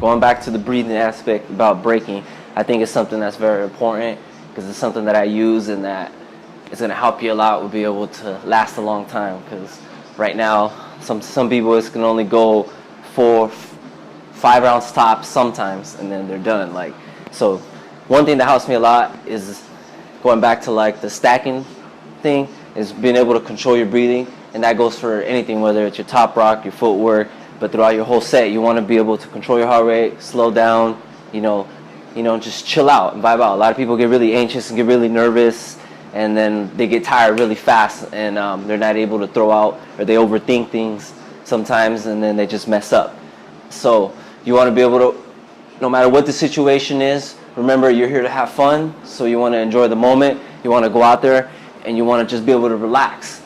going back to the breathing aspect about breaking, I think it's something that's very important because it's something that I use and that is going to help you a lot. Will be able to last a long time because right now some people it can only go 4-5 rounds tops sometimes and then they're done. Like, so one thing that helps me a lot is going back to like the stacking thing, is being able to control your breathing, and that goes for anything, whether it's your top rock, your footwork, but throughout your whole set you want to be able to control your heart rate, slow down, you know, just chill out and vibe out. A lot of people get really anxious and get really nervous, and then they get tired really fast, and they're not able to throw out, or they overthink things sometimes, and then they just mess up. So you want to be able to, no matter what the situation is, remember you're here to have fun, so you want to enjoy the moment. You want to go out there and you want to just be able to relax.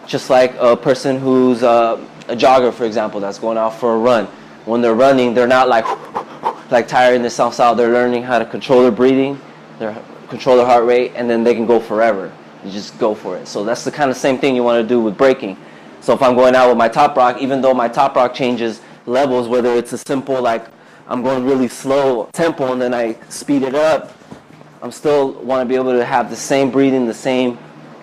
Just like a person who's a jogger, for example, that's going out for a run. When they're running, they're not like tiring themselves out. They're learning how to control their breathing, control their heart rate, and then they can go forever. You just go for it. So that's the kind of same thing you want to do with breaking. So if I'm going out with my top rock, even though my top rock changes levels, whether it's a simple like I'm going really slow tempo and then I speed it up, I'm still want to be able to have the same breathing, the same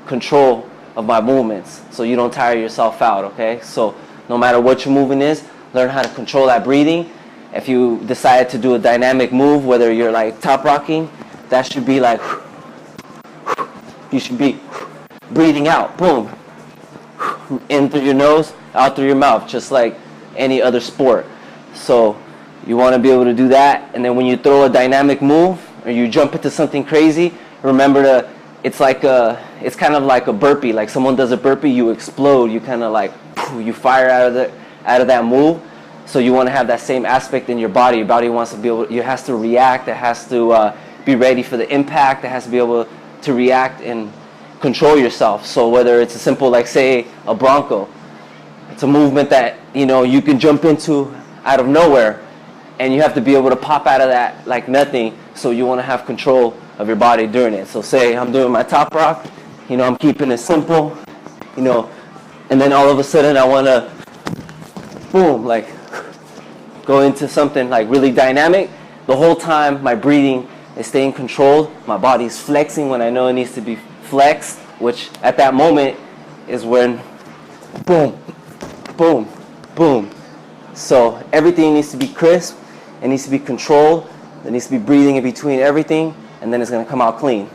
control of my movements, so you don't tire yourself out. Okay, so no matter what your movement is, learn how to control that breathing. If you decide to do a dynamic move, whether you're like top rocking, that should be like, you should be breathing out, boom, in through your nose, out through your mouth, just like any other sport. So you want to be able to do that, and then when you throw a dynamic move or you jump into something crazy, remember to, it's kind of like a burpee. Like someone does a burpee, you explode, you kind of like, you fire out of that move. So you want to have that same aspect in your body. Your body wants to be able, it has to react, it has to be ready for the impact, it has to be able to react and control yourself. So whether it's a simple, like say a bronco, it's a movement that you can jump into out of nowhere, and you have to be able to pop out of that like nothing. So you want to have control of your body during it. So say I'm doing my top rock, I'm keeping it simple, and then all of a sudden I want to, boom, like go into something like really dynamic. The whole time my breathing is staying controlled. My body is flexing when I know it needs to be flexed, which at that moment is when boom, boom, boom. So everything needs to be crisp, it needs to be controlled, there needs to be breathing in between everything, and then it's going to come out clean.